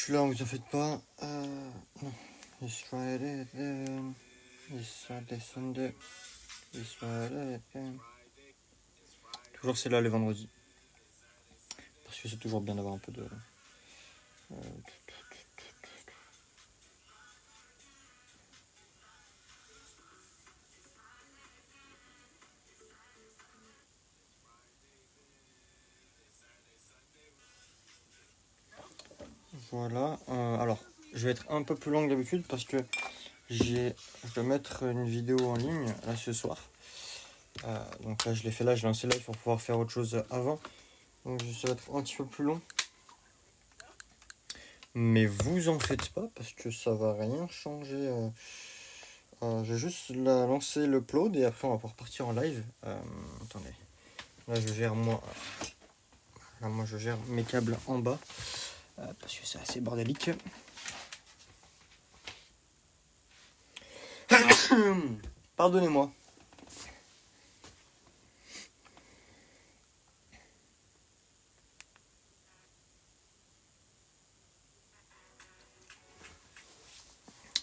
suis là, vous en faites pas. It's Friday, it's Saturday, Sunday, it's Friday. Toujours c'est là les vendredis. Parce que c'est toujours bien d'avoir un peu de... Voilà. Alors, je vais être un peu plus long que d'habitude parce que je dois mettre une vidéo en ligne là ce soir. Donc là, je l'ai fait là, j'ai lancé live pour pouvoir faire autre chose avant. Donc ça va être un petit peu plus long. Mais vous en faites pas parce que ça va rien changer. J'ai juste lancé l'upload et après on va pouvoir partir en live. Attendez. Là je gère moi. Là moi je gère mes câbles en bas. Parce que c'est assez bordélique. Pardonnez-moi.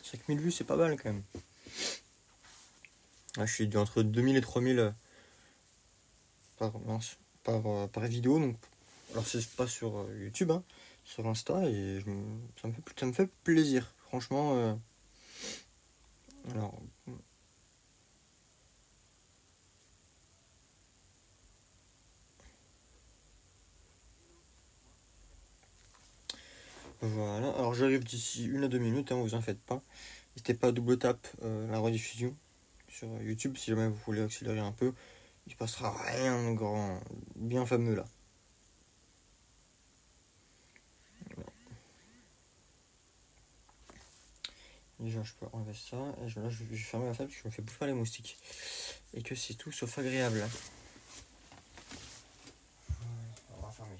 « 5000 vues, c'est pas mal quand même. » Là, je suis entre 2000 et 3000 par vidéo. Donc, alors, c'est pas sur YouTube, hein, sur Insta. Et ça me fait plaisir. Franchement. Alors. Voilà. Alors, j'arrive d'ici 1 à 2 minutes, hein, vous en faites pas. N'hésitez pas à double tap la rediffusion sur YouTube si jamais vous voulez accélérer un peu. Il passera rien de grand, bien fameux là. Déjà, je peux enlever ça. Et là, je vais fermer la fenêtre parce que je me fais bouffer par les moustiques. Et que c'est tout sauf agréable. On va fermer.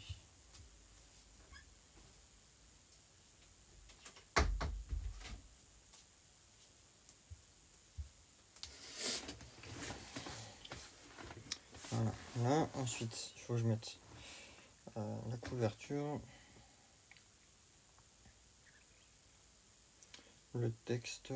Voilà. Là, ensuite, il faut que je mette la couverture. Le texte.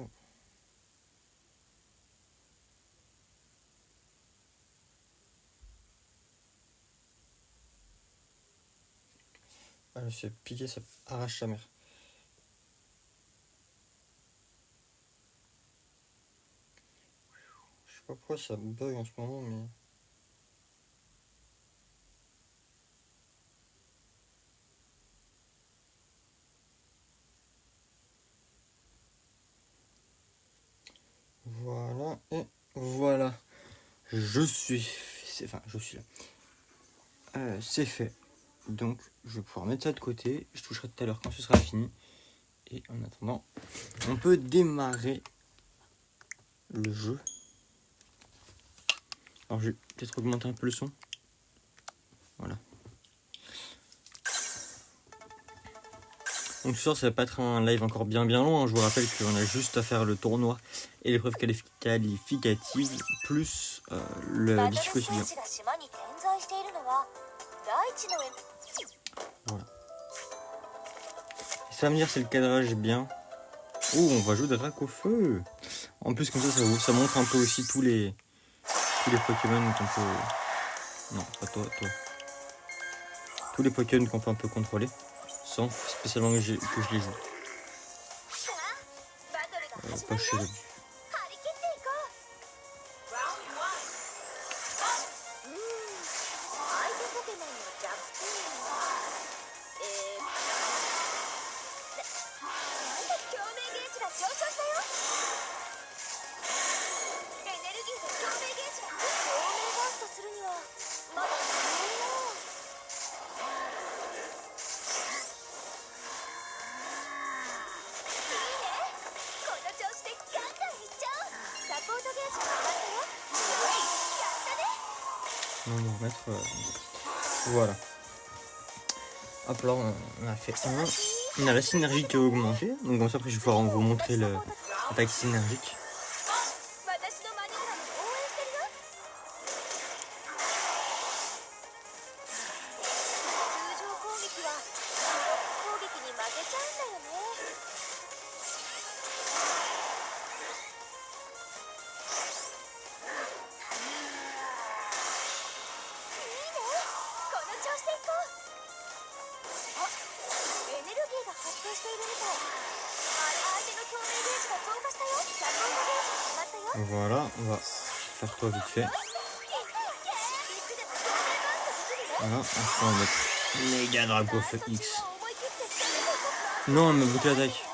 Ah, c'est piqué, ça arrache sa mère. Je sais pas pourquoi ça bug en ce moment, mais... Voilà, et voilà. Je suis là. C'est fait. Donc, je vais pouvoir mettre ça de côté. Je toucherai tout à l'heure quand ce sera fini. Et en attendant, on peut démarrer le jeu. Alors, je vais peut-être augmenter un peu le son. Voilà. Donc, ce soir, ça va pas être un live encore bien long. Hein. Je vous rappelle qu'on a juste à faire le tournoi et l'épreuve qualificative, plus le défi quotidien. Voilà. Ça va me dire si le cadrage est bien. Oh, on va jouer Drac au feu. En plus, comme ça montre un peu aussi tous les Pokémon qu'on peut... Non, pas toi. Tous les Pokémon qu'on peut un peu contrôler, sans spécialement que je les joue. Pas chez eux. On va remettre... Voilà. Hop là, on a fait un. On a la synergie qui a augmenté. Donc comme ça, après, je vais pouvoir vous montrer l'attaque synergique. Voilà, on va faire toi vite fait. Voilà, on va mettre méga Dracofeu X. Non, elle m'a bloqué l'attaque.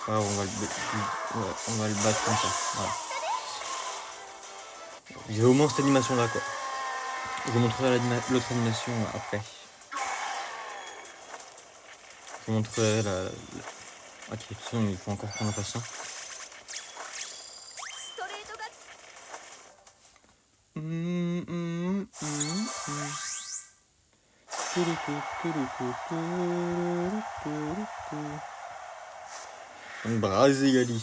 Ouais, on va le battre comme ça. Voilà. J'ai au moins cette animation là quoi. Je vous montrerai l'autre animation après. Je vous montrerai la... Ok, de toute façon il faut encore prendre la patience. Brasigali.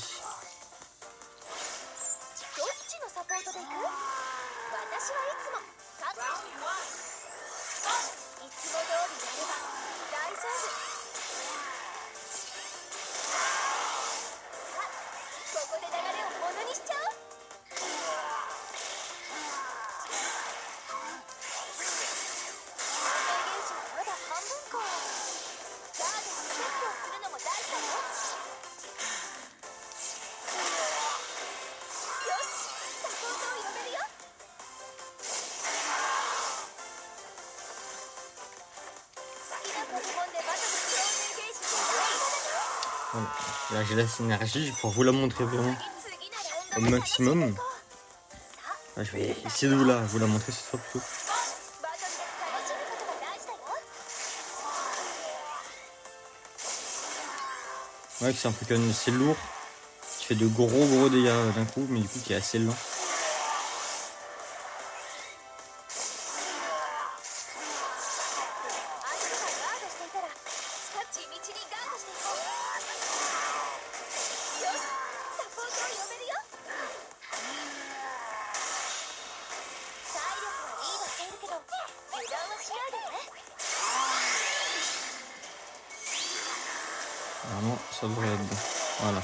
Voilà. Là j'ai la synergie pour vous la montrer vraiment au maximum. Là, je vais essayer de vous la montrer cette fois plutôt. Ouais, c'est un peu quand même assez lourd, qui fait de gros dégâts d'un coup, mais du coup qui est assez lent. Vraiment, ça devrait être bon. Voilà.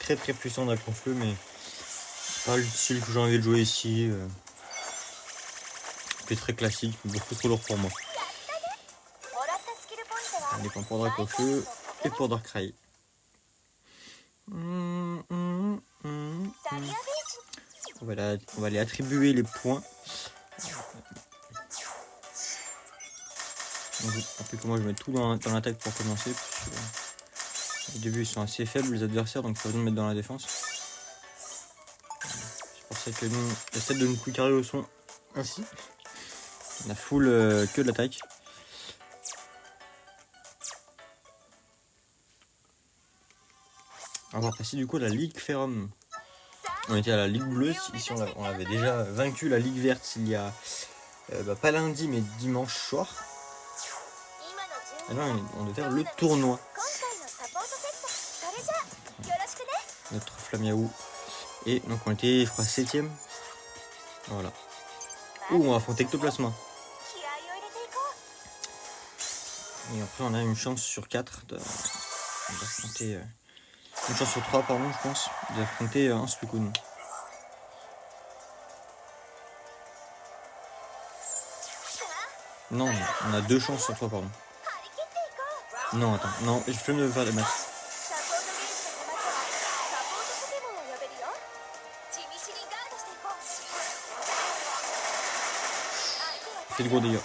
Très puissant Dracofeu, mais c'est pas le style que j'ai envie de jouer ici. C'est très classique, beaucoup trop lourd pour moi. On dépend pour Dracofeu et pour Darkrai. On va les attribuer les points. Après que moi je mets tout dans l'attaque pour commencer. Au début ils sont assez faibles les adversaires, donc pas besoin de mettre dans la défense. C'est pour ça que nous, j'essaie de nous plus carrer au son ainsi. On a full que de l'attaque. On va passer du coup à la Ligue Ferrum. On était à la Ligue Bleue, ici on avait déjà vaincu la Ligue Verte il y a pas lundi mais dimanche soir. Et là on devait faire le tournoi. Notre Flamiaou. Et donc on était je crois 7ème. Voilà. Ouh, on va affronter Ectoplasma. Et après on a une chance sur 4 d'affronter... une chance sur 3 pardon je pense, d'affronter un Suicune. Non, on a 2 chances sur 3 pardon. Non attends, non, je peux me faire les matchs. C'est de gros dégâts.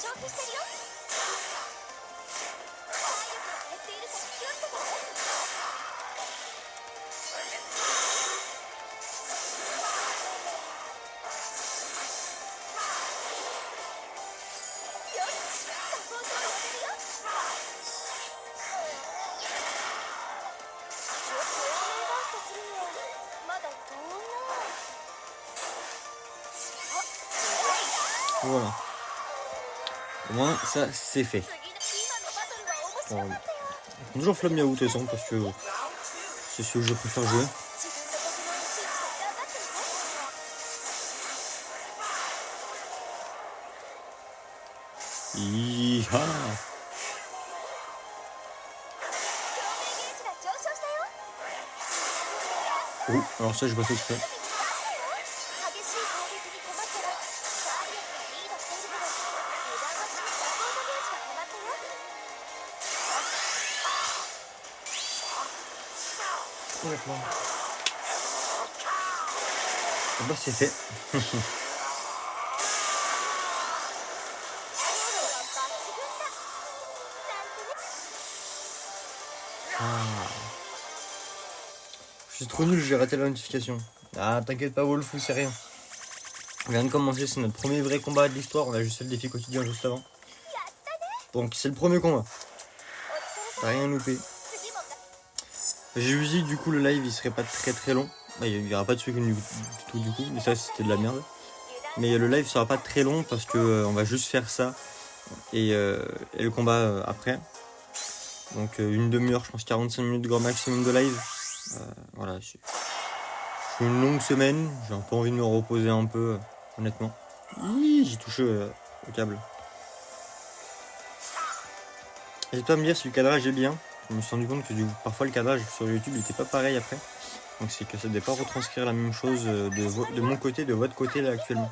Voilà. Au moins ça c'est fait. Bon, toujours Flamiaou de toute façon parce que c'est celui que je préfère jouer. Ah. Oh, alors ça, je pas fait exprès. D'accord. Bah, c'est fait. Ah. Je suis trop nul, j'ai raté la notification. Ah, t'inquiète pas, Wolf, c'est rien. On vient de commencer, c'est notre premier vrai combat de l'histoire. On a juste fait le défi quotidien juste avant. Donc, c'est le premier combat. T'as rien loupé. J'ai juste dit, du coup, le live il serait pas très long. Bah, il y aura pas de suite du tout, du coup. Mais ça, c'était de la merde. Mais le live sera pas très long parce que on va juste faire ça et le combat après. Donc, une demi-heure, je pense 45 minutes grand maximum de live. Voilà, c'est une longue semaine. J'ai un peu envie de me reposer un peu, honnêtement. J'ai touché au câble. N'hésite pas à me dire si le cadrage est bien. Je me suis rendu compte que parfois le cadrage sur YouTube n'était pas pareil après. Donc c'est que ça ne devait pas retranscrire la même chose de mon côté, de votre côté là actuellement.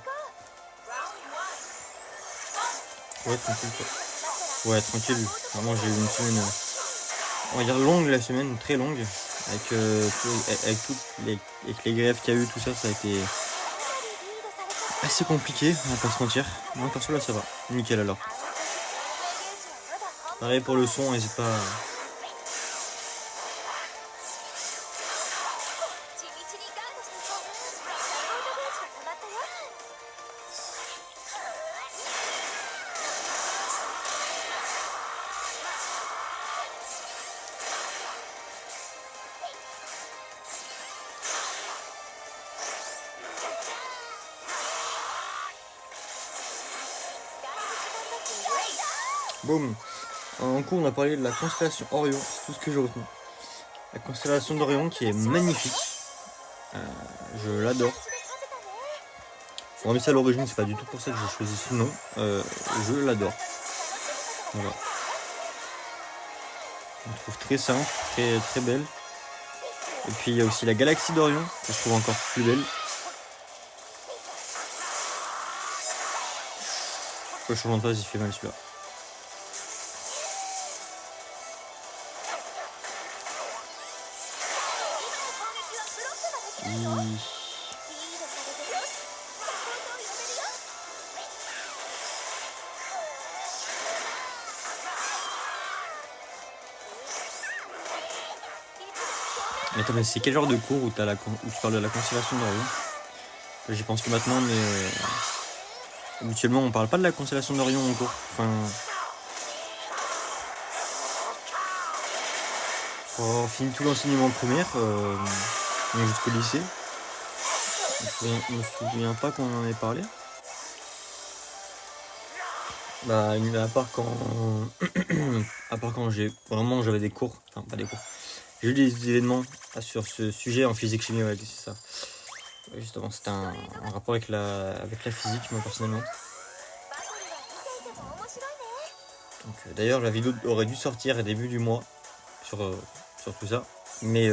Ouais, tranquille quoi. Ouais, tranquille. Vraiment, j'ai eu une semaine, on va dire longue la semaine, très longue. Avec les grèves qu'il y a eu, tout ça, ça a été assez compliqué, on va pas se mentir. Moi perso là ça va. Nickel alors. Pareil pour le son, n'hésite pas. Boum. En cours, on a parlé de la constellation Orion, c'est tout ce que j'ai retenu. La constellation d'Orion qui est magnifique. Je l'adore. Bon, mais ça à l'origine, c'est pas du tout pour ça que j'ai choisi ce nom. Je l'adore. Voilà. On trouve très simple, très belle. Et puis il y a aussi la galaxie d'Orion, que je trouve encore plus belle. Le changement de phase, il fait mal celui-là. Mais attends, mais c'est quel genre de cours où tu parles de la constellation d'Orion? J'y pense que maintenant, mais habituellement on parle pas de la constellation d'Orion en cours. Enfin, pour avoir fini tout l'enseignement primaire, donc jusqu'au lycée, je me souviens pas qu'on en ait parlé. Bah, à part quand j'avais des cours, enfin pas des cours. J'ai eu des événements sur ce sujet en physique chimie, ouais, c'est ça. Justement, c'était un rapport avec la physique, moi personnellement. Donc, d'ailleurs, la vidéo aurait dû sortir à début du mois sur tout ça. Mais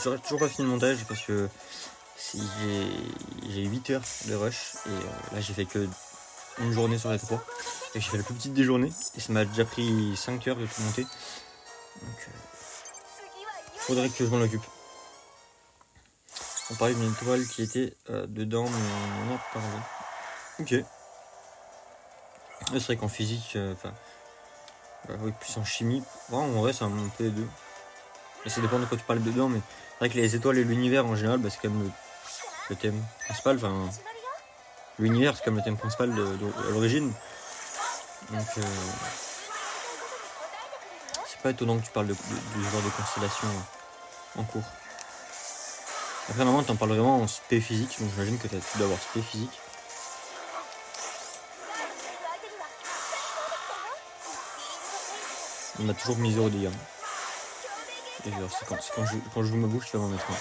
j'aurais toujours pas fini le montage parce que j'ai 8 heures de rush et là j'ai fait que une journée sur les 3. Et j'ai fait la plus petite des journées et ça m'a déjà pris 5 heures de tout monter. Donc faudrait que je m'en occupe. On parlait d'une étoile qui était dedans, mais on en a parlé. Ok. C'est vrai qu'en physique, oui, plus en chimie, en vrai c'est un peu les deux. Et ça dépend de quoi tu parles dedans, mais c'est vrai que les étoiles et l'univers en général, c'est quand même le thème principal. Enfin, l'univers c'est comme le thème principal à l'origine. Donc c'est pas étonnant que tu parles du genre de constellation en cours. Après normalement t'en parles vraiment en spé physique, donc j'imagine que tu dois avoir spé physique. On a toujours mis 0 dégâts. Et c'est quand je joue ma bouche, tu vas m'en mettre un.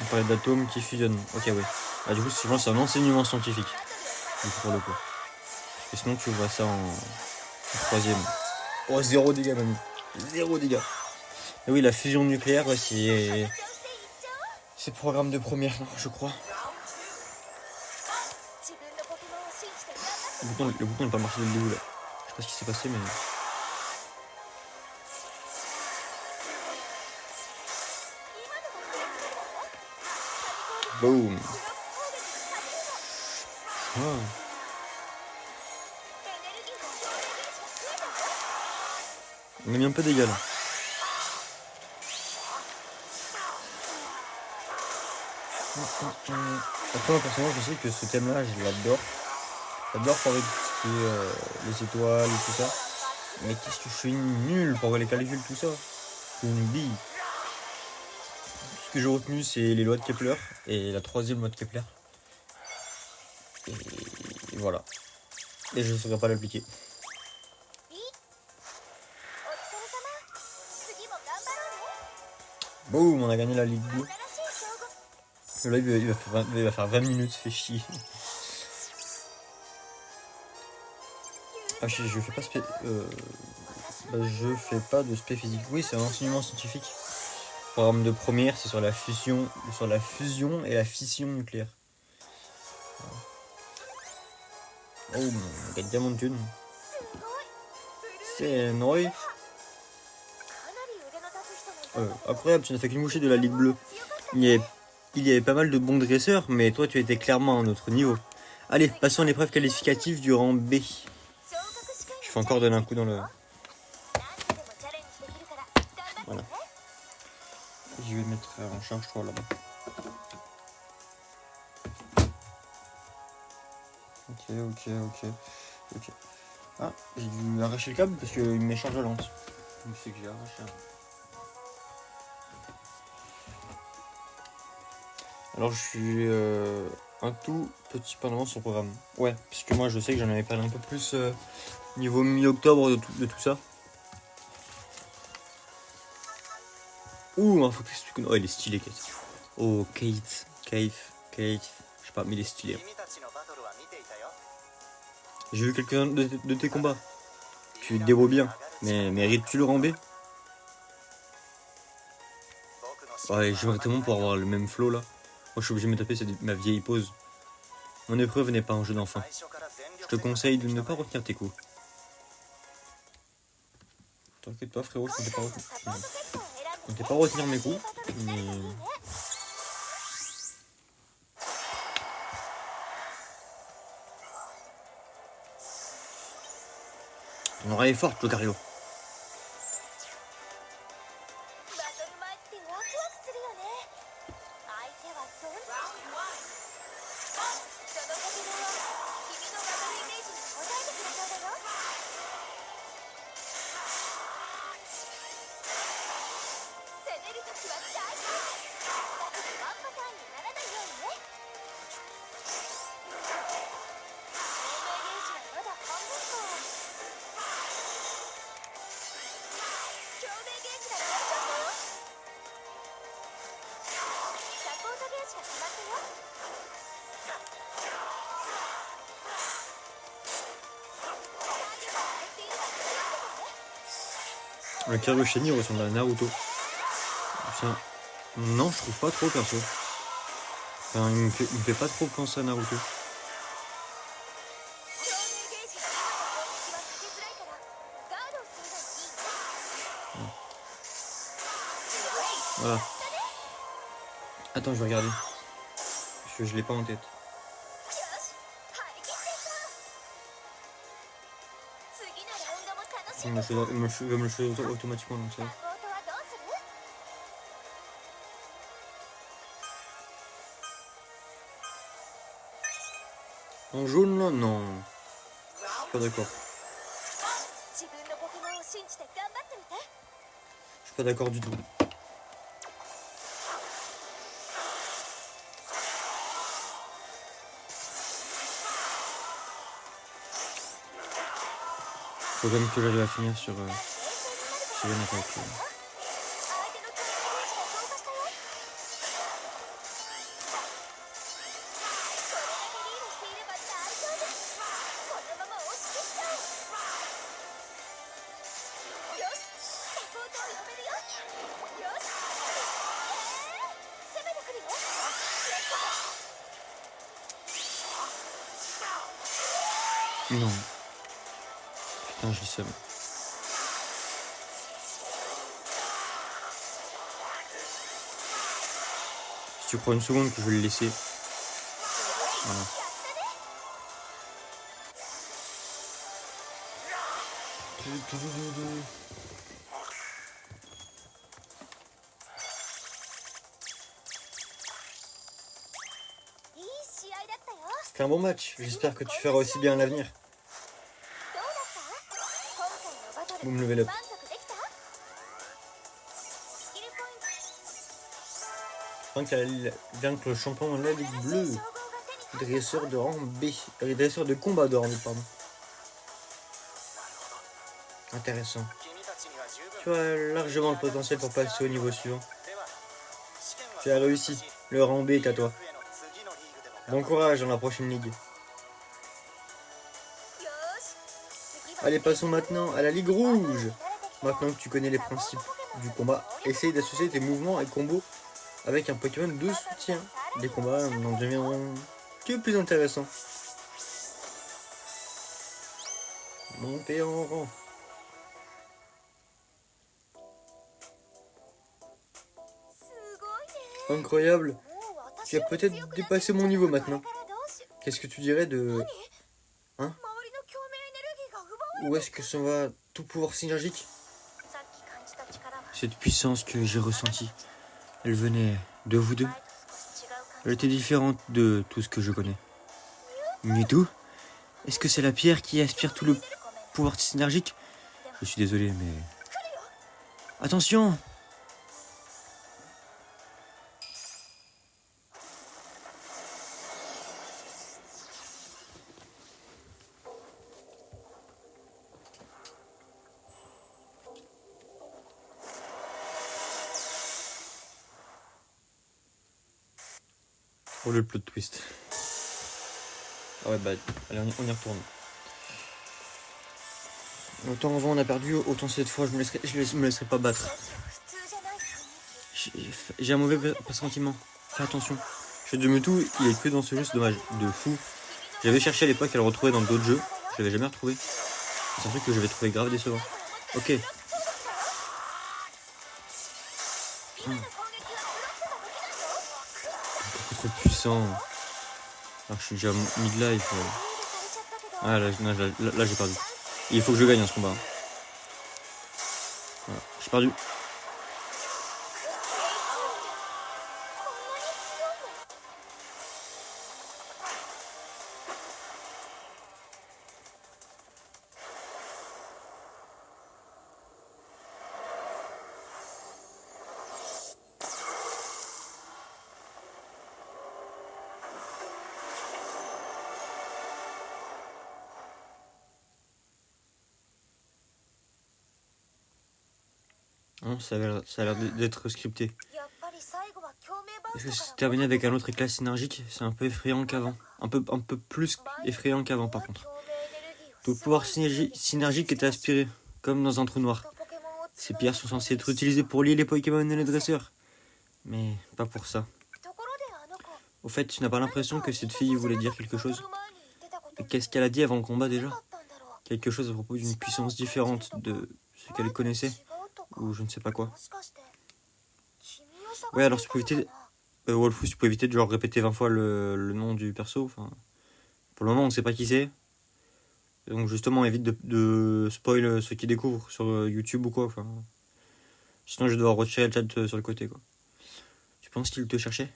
parlait d'atomes qui fusionnent. Ok, oui. Bah, du coup, je pense que c'est un enseignement scientifique. Du coup, pour le coup. Et sinon, tu vois ça en troisième. Oh, 0 dégâts, mamie. 0 dégâts. Et oui, la fusion nucléaire, ouais, c'est programme de première, je crois. Le bouton n'est pas marché dès le début, là. Je sais pas ce qui s'est passé, mais... Boom. Ah. On a mis un peu d'égal. Après, moi, personnellement, je sais que ce thème-là, je l'adore. J'adore parler de tout ce qui est les étoiles et tout ça. Mais qu'est-ce que je suis nul pour les calculs, tout ça. Je suis une bille. Tout ce que j'ai retenu, c'est les lois de Kepler et la troisième loi de Kepler. Et voilà. Et je ne saurais pas l'appliquer. Boum, on a gagné la Ligue bleue. Le live il va faire 20 minutes, fait chier. Ah, je fais pas je fais pas de spé physique. Oui, c'est un enseignement scientifique. Programme de première, c'est sur la fusion et la fission nucléaire. Oh, on gagne diamant de thune. C'est noy. Après, tu n'as fait qu'une bouchée de la Ligue bleue. Il y avait pas mal de bons dresseurs, mais toi, tu étais clairement à un autre niveau. Allez, passons à l'épreuve qualificative du rang B. Je fais encore donner un coup dans le... Voilà. Je vais mettre en charge 3 là-bas. Ok. Ah, j'ai dû arracher le câble parce qu'il me met charge lente. Donc c'est que j'ai arraché un. Alors je suis un tout petit peu en avance sur le programme. Ouais, parce que moi je sais que j'en avais parlé un peu plus niveau mi-octobre de tout ça. Ouh, un photo. Oh, il est stylé, Kate. Oh, Kate. Je sais pas, mais il est stylé. J'ai vu quelques-uns de tes combats. Tu te débrouilles bien, mais mérites-tu le rang B? Ouais, j'aimerais tellement pouvoir avoir le même flow là. Moi je suis obligé de me taper ma vieille pause. Mon épreuve n'est pas un jeu d'enfant. Je te conseille de ne pas retenir tes coups. T'inquiète pas frérot, je comptais pas retenir mes coups, mais... Ton oreille est forte, Locario. Le Karushani ressemble à Naruto. Enfin, non, je trouve pas trop perso. Enfin, il me fait pas trop penser à Naruto. Voilà. Attends, je vais regarder. Parce que je l'ai pas en tête. Il me le fait automatiquement, donc ça. En jaune là? Non. Je suis pas d'accord. Je suis pas d'accord du tout. Faut quand même que j'arrive à finir sur une attaque. Non. Putain, j'ai le seum. Si tu crois une seconde que je vais le laisser. Voilà. C'était un bon match. J'espère que tu feras aussi bien à l'avenir. Vous me levez l'up. Vaincre le champion de la Ligue Bleue. Dresseur de rang B. Dresseur de combat d'or, pardon. Intéressant. Tu as largement le potentiel pour passer au niveau suivant. Tu as réussi. Le rang B est à toi. Bon courage dans la prochaine ligue. Allez, passons maintenant à la Ligue Rouge. Maintenant que tu connais les principes du combat, essaye d'associer tes mouvements et combos avec un Pokémon de soutien. Les combats en deviendront que plus intéressants. Monter en rang. Incroyable. Tu as peut-être dépassé mon niveau maintenant. Qu'est-ce que tu dirais de... Hein? Où est-ce que ça va tout pouvoir synergique? Cette puissance que j'ai ressentie, elle venait de vous deux. Elle était différente de tout ce que je connais. Mewtwo? Est-ce que c'est la pierre qui aspire tout le pouvoir synergique? Je suis désolé, mais... Attention! Oh, le plot twist. Ah ouais, bah, allez, on y retourne. Autant avant on a perdu, autant cette fois je me laisserai pas battre. J'ai un mauvais pressentiment. Fais attention. Je de Mewtwo, il est que dans ce jeu, c'est dommage. De fou. J'avais cherché à l'époque à le retrouver dans d'autres jeux. Je l'avais jamais retrouvé. C'est un truc que j'avais trouvé grave décevant. Ok. Beaucoup trop puissant. Alors je suis déjà mid-life. Ah là j'ai perdu. Il faut que je gagne ce combat. Voilà. J'ai perdu. Non, ça a l'air d'être scripté. Est-ce que c'est terminé avec un autre éclat synergique? C'est un peu effrayant qu'avant. Un peu plus effrayant qu'avant par contre. Tout le pouvoir synergique est aspiré, comme dans un trou noir. Ces pierres sont censées être utilisées pour lier les Pokémon et les dresseurs. Mais pas pour ça. Au fait, tu n'as pas l'impression que cette fille voulait dire quelque chose? Qu'est-ce qu'elle a dit avant le combat déjà? Quelque chose à propos d'une puissance différente de ce qu'elle connaissait? Ou je ne sais pas quoi. Ouais, alors tu peux éviter... Wolfus, tu peux éviter de genre répéter 20 fois le nom du perso. Enfin, pour le moment, on ne sait pas qui c'est. Donc justement, évite de spoil ceux qui découvrent sur YouTube ou quoi. Enfin, sinon, je dois retirer le chat sur le côté, quoi. Tu penses qu'il te cherchait?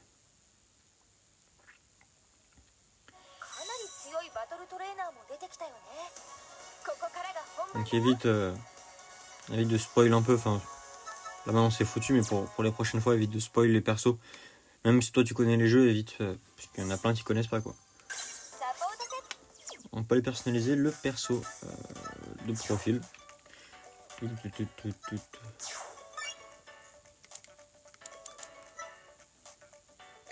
Donc évite de spoil un peu. Enfin, là maintenant c'est foutu, mais pour les prochaines fois, évite de spoil les persos. Même si toi tu connais les jeux, évite, parce qu'il y en a plein qui connaissent pas, quoi. On peut les personnaliser le perso de profil.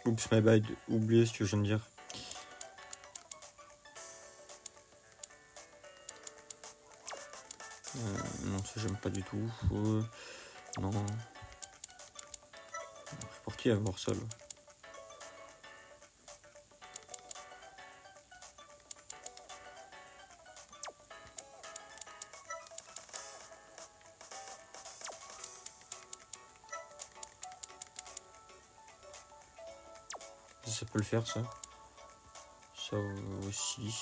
Oups, my bad, oubliez ce que je viens de dire. Non, ça j'aime pas du tout. Non. Pour qui avoir ça là? Ça peut le faire, ça. Ça aussi.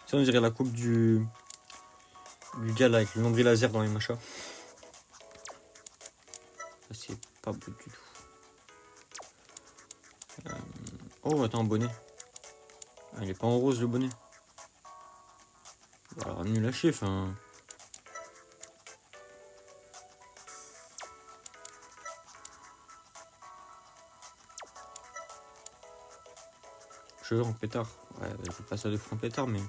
Ça, on dirait la coupe du gars là avec le nombril laser dans les machins. Ça, c'est pas beau du tout. Oh, attends, un bonnet. Ah, il est pas en rose le bonnet. Alors, nul à chier, enfin. Cheveux en pétard. Ouais, je fais pas ça de fou en pétard, mais.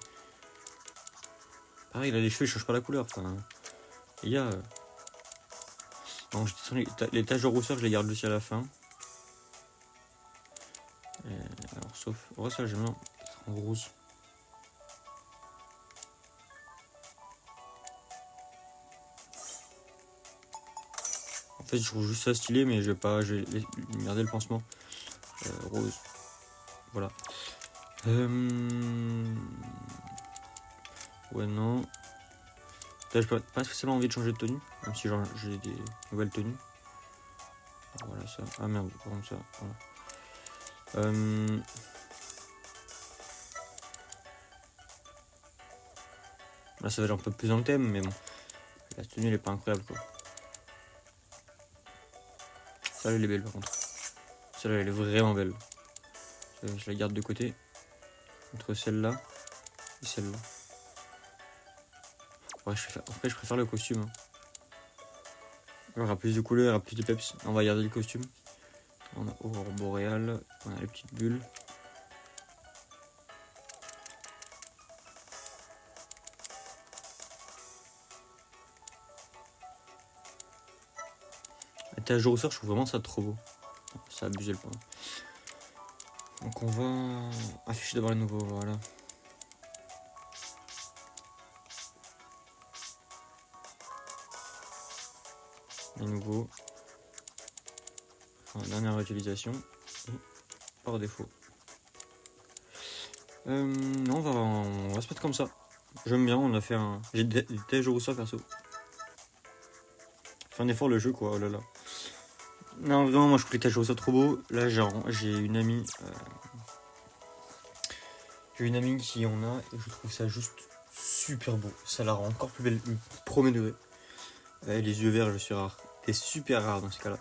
Pareil, il a les cheveux, il change pas la couleur. Enfin. Les gars. Non, les taches de rousseur, je les garde aussi à la fin. Alors, sauf. Ouais, ça, j'aime bien. En rose. En fait, je trouve juste ça stylé, mais je vais pas. Je vais garder le pansement. Rose. Voilà. Ouais, non. Là, j'ai pas spécialement envie de changer de tenue, même si j'ai des nouvelles tenues. Voilà ça. Ah merde, par contre ça. Voilà. Là, ça va être un peu plus dans le thème, mais bon. La tenue, elle est pas incroyable, quoi. Celle-là, elle est belle, par contre. Celle-là, elle est vraiment belle. Je la garde de côté. Entre celle-là et celle-là. Ouais, après, je préfère le costume. Il y aura plus de couleurs, il y aura plus de peps. On va garder le costume. On a Aurore Boréale, on a les petites bulles. La tache de rousseur, je trouve vraiment ça trop beau. Ça a abusé le point. Donc on va afficher d'abord les nouveaux, voilà. Les nouveaux. Enfin, dernière utilisation. Et par défaut. Non, on va se mettre comme ça. J'aime bien, on a fait un. J'ai des taches de rousseur perso. Fait un effort le jeu, quoi, oh là là. Non, vraiment, moi je trouve les taches de rousseur trop beau. Là, j'ai une amie. J'ai une amie qui en a et je trouve ça juste super beau. Ça la rend encore plus belle, premier degré. Les yeux verts, je suis rare. C'est super rare dans ce cas-là.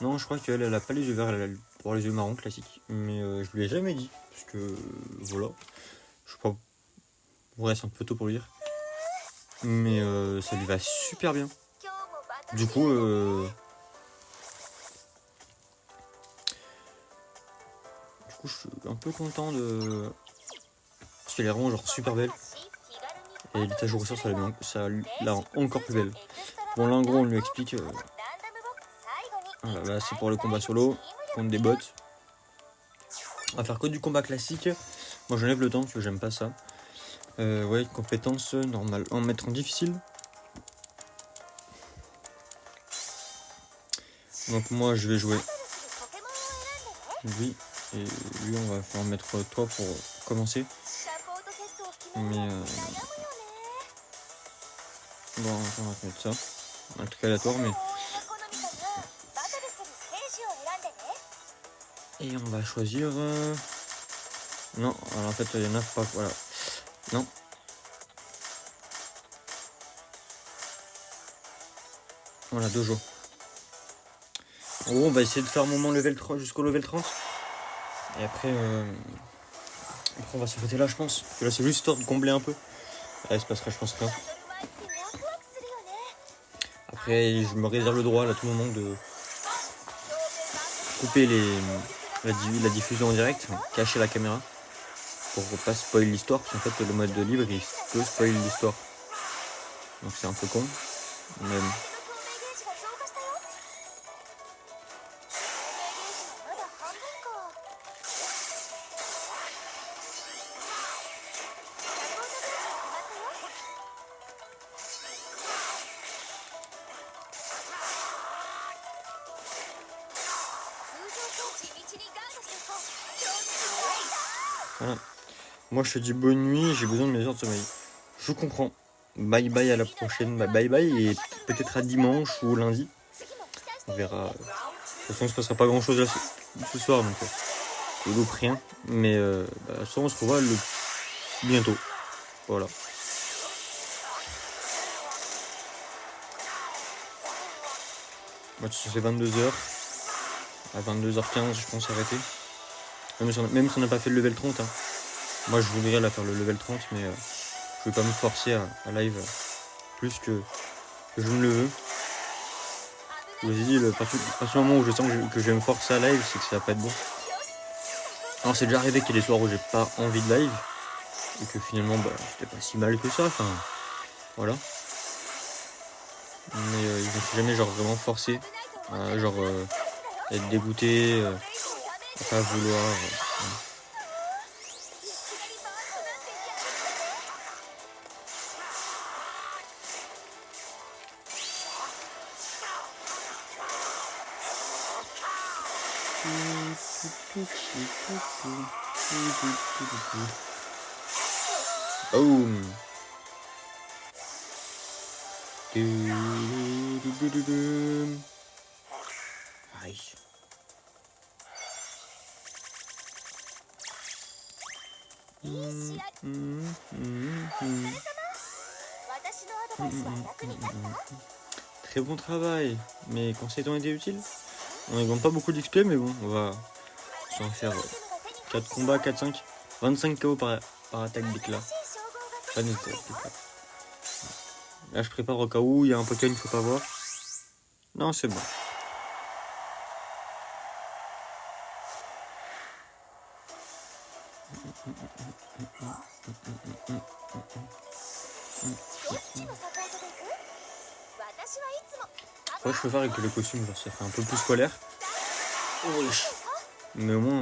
Non, je crois qu'elle a pas les yeux verts, elle a pour les yeux marrons classiques. Mais je lui ai jamais dit. Parce que voilà. Je sais pas. Ouais, c'est un peu tôt pour lui dire. Mais ça lui va super bien. Du coup, je suis un peu content de. Parce qu'elle est vraiment genre super belle. Et les taches de rousseur, ça la rend encore plus belle. Bon, là en gros, on lui explique. Voilà, là c'est pour le combat solo, contre des bots. On va faire que du combat classique. Moi j'enlève le temps parce que j'aime pas ça. Ouais, compétence normale. En mettre en difficile. Donc moi je vais jouer lui. Et lui on va faire mettre toi pour commencer. Mais bon, on va mettre ça. Un truc aléatoire mais. Et on va choisir. Non, alors en fait il y en a pas. Voilà. Non. Voilà, dojo. En gros, on va essayer de faire un moment level 3 jusqu'au level 30. Et après, on va s'arrêter là, je pense. Parce que là, c'est juste histoire de combler un peu. Là, il se passera, je pense, rien. Après, je me réserve le droit, là, à tout moment, de couper la diffusion en direct, cacher la caméra, pour pas spoiler l'histoire. Parce qu'en fait, le mode de libre, il peut spoiler l'histoire. Donc, c'est un peu con. Mais... Voilà. Moi, je te dis bonne nuit, j'ai besoin de mes heures de sommeil. Je comprends. Bye bye à la prochaine. Bye bye et peut-être à dimanche ou lundi. On verra. De toute façon, il se passera pas grand chose là ce soir, donc je loupe rien. Mais ça, on se revoit bientôt. Voilà. Match c'est 22h. À 22h15, je pense arrêter. Même si on n'a pas fait le level 30. Hein. Moi, je voudrais la faire le level 30, mais je vais pas me forcer à live plus que je ne le veux. Je vous ai dit, à partir du moment où je sens que je vais me forcer à live, c'est que ça va pas être bon. Alors, c'est déjà arrivé qu'il y ait des soirs où j'ai pas envie de live. Et que finalement, c'était pas si mal que ça. Enfin, voilà. Mais je me suis jamais vraiment forcé à être dégoûté, à pas vouloir. Boom. Aïe. Très bon travail. Mes conseils t'ont été utiles. On ne gagne pas beaucoup d'XP, mais bon, on va s'en faire 4 combats, 4-5. 25 KO par attaque d'éclat. Là, je prépare au cas où il y a un Pokémon qu'il ne faut pas voir. Non, c'est bon. Ouais, je peux faire avec le costume, genre ça fait un peu plus scolaire. Oui. Mais au moins.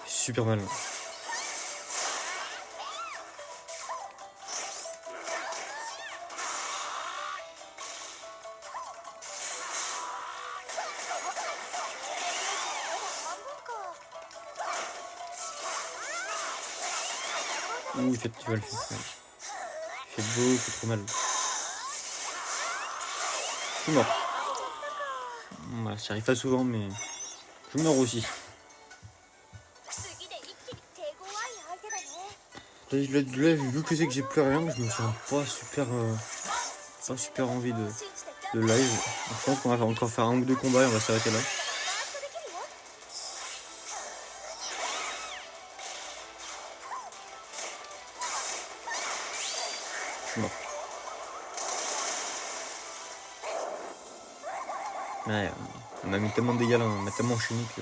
Super mal. Ouh, il fait beaucoup trop mal. Je suis mort. Voilà, ça arrive pas souvent, mais je meurs aussi. Là, vu que c'est que j'ai plus rien, je me sens pas super envie de live. Je pense qu'on va encore faire 1 ou 2 combats et on va s'arrêter là. Je suis mort. Ouais, on a mis tellement de dégâts là, on a tellement enchaîné que...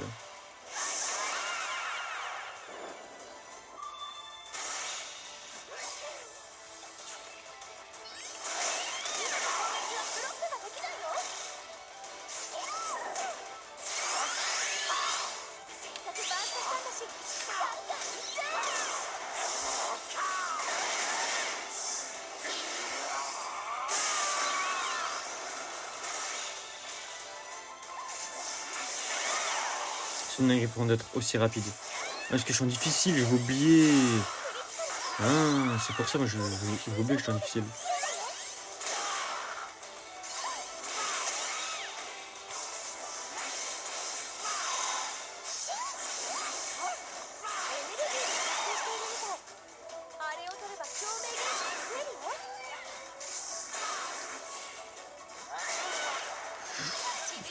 C'est une dinguerie pour d'être aussi rapide. Parce que je suis en difficile, j'ai oublié. Ah, c'est pour ça que j'ai oublié que je suis en difficile.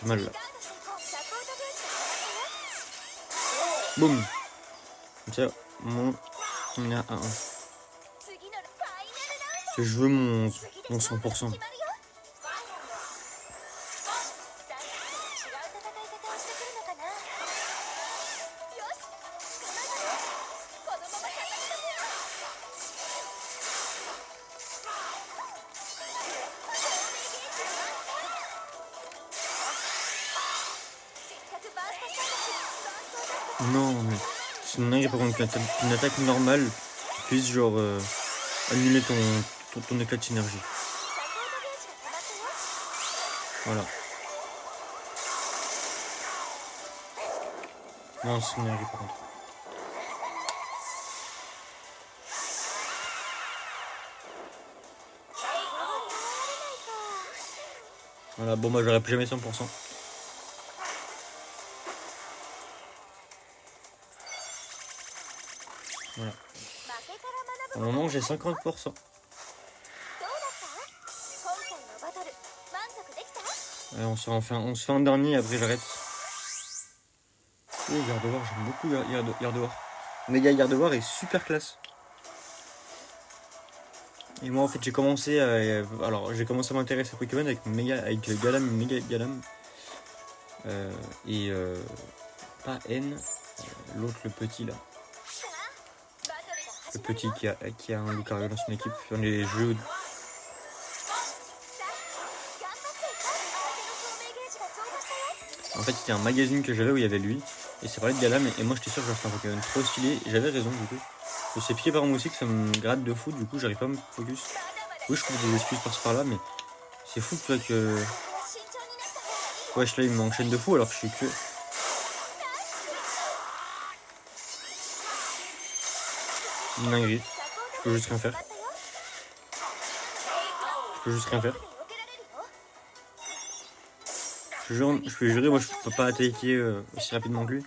J'ai mal là. Boum. Comme ça, on est à 1. Je veux mon 100%. Non, mais c'est une dinguerie par contre qu'une attaque normale puisse genre annuler ton éclat de synergie. Voilà. Non, c'est une dinguerie par contre. Voilà, bon moi j'aurais plus jamais 100%. Voilà. Au moment j'ai 50%. Allez, on se fait un dernier, après j'arrête. Oh, Gardevoir, j'aime beaucoup Gardevoir. Méga Gardevoir est super classe. Et moi en fait j'ai commencé à m'intéresser à Pokémon avec Galam, Méga Galam. Et pas N, l'autre le petit là. Le petit qui a un Lucario dans son équipe dans les jeux. En fait c'était un magazine que j'avais où il y avait lui. Et ça parlait de Galam et moi j'étais sûr que j'achetais un Pokémon trop stylé. Et j'avais raison du coup. Je sais pied par moi aussi que ça me gratte de fou, du coup j'arrive pas à me focus. Oui je trouve des excuses par-ci par-là mais c'est fou tu vois que... Wesh là il m'enchaîne de fou alors que je suis que... Une dinguerie. Je peux juste rien faire. Je peux juste rien faire. Je peux jurer, moi je peux pas attaquer aussi rapidement que lui.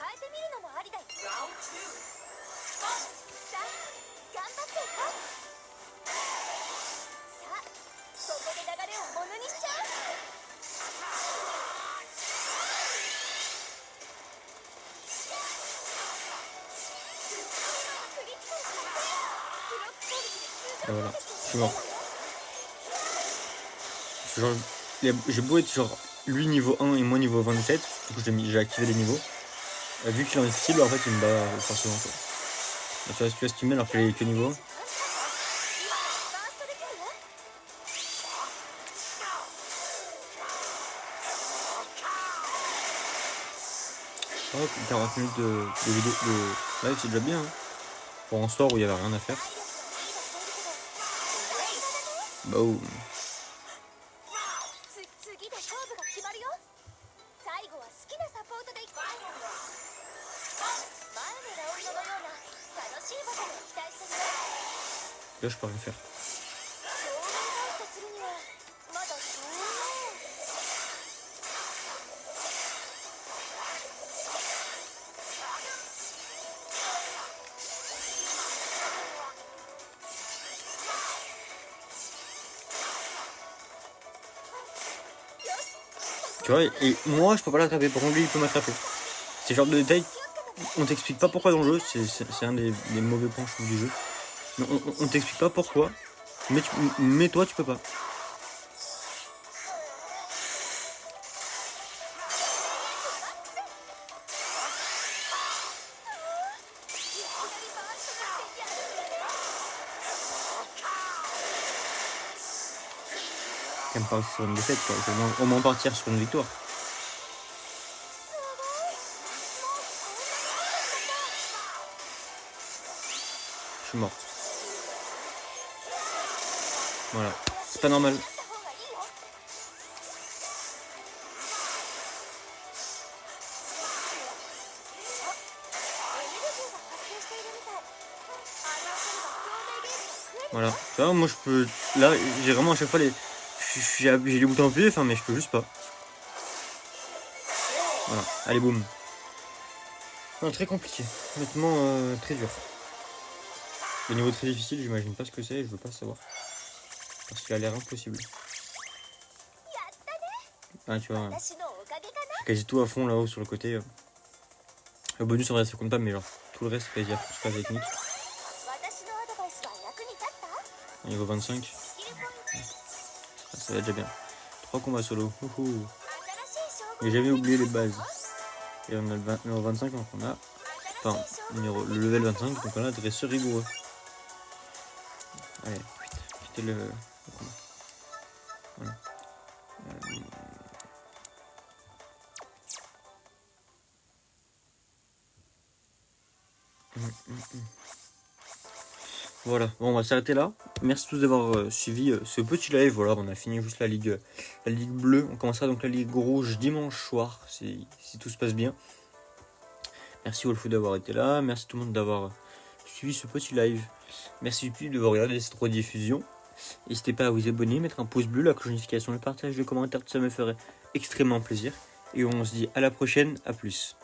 Et voilà, je suis mort. Genre, j'ai beau être genre lui niveau 1 et moi niveau 27, du coup j'ai activé les niveaux. Vu qu'il est en difficile, en fait il me bat forcément quoi. Tu vois ce qu'il met alors qu'il est que niveau 1. Oh, 40 minutes de vidéo de live c'est déjà bien hein. Pour un soir où il y avait rien à faire. Boom. Là je peux rien faire. Tu vois, et moi je peux pas l'attraper, par contre lui il peut m'attraper. C'est le genre de détail, on t'explique pas pourquoi dans le jeu, c'est un des mauvais points je trouve du jeu. Mais on t'explique pas pourquoi, mais toi tu peux pas. Quand même pas sur une défaite quoi, au moins partir sur une victoire. Je suis mort. Voilà, c'est pas normal. Voilà, tu vois, moi je peux... Là, j'ai vraiment à chaque fois les... J'ai les boutons appuyés, enfin, mais je peux juste pas. Voilà, allez boum. Non, très compliqué, honnêtement très dur. Le niveau très difficile, j'imagine pas ce que c'est, je veux pas savoir. Parce qu'il a l'air impossible. Ah tu vois, j'ai quasi tout à fond là-haut sur le côté. Le bonus en vrai ça compte pas, mais genre tout le reste c'est quasi à fond, c'est pas technique. Niveau 25. Ça va déjà bien. 3 combats solo. J'ai jamais oublié les bases. Et on a le numéro 25 donc on a... Enfin, le level 25 donc on a dresseur rigoureux. Allez, quittez le combat. Voilà. Voilà, bon, on va s'arrêter là. Merci à tous d'avoir suivi ce petit live. Voilà, on a fini juste la ligue bleue. On commencera donc la ligue rouge dimanche soir, si tout se passe bien. Merci Wolfou d'avoir été là. Merci tout le monde d'avoir suivi ce petit live. Merci YouTube d'avoir regardé cette rediffusion. N'hésitez pas à vous abonner, mettre un pouce bleu, la cloche de notification, le partage, le commentaire, tout ça me ferait extrêmement plaisir. Et on se dit à la prochaine, à plus.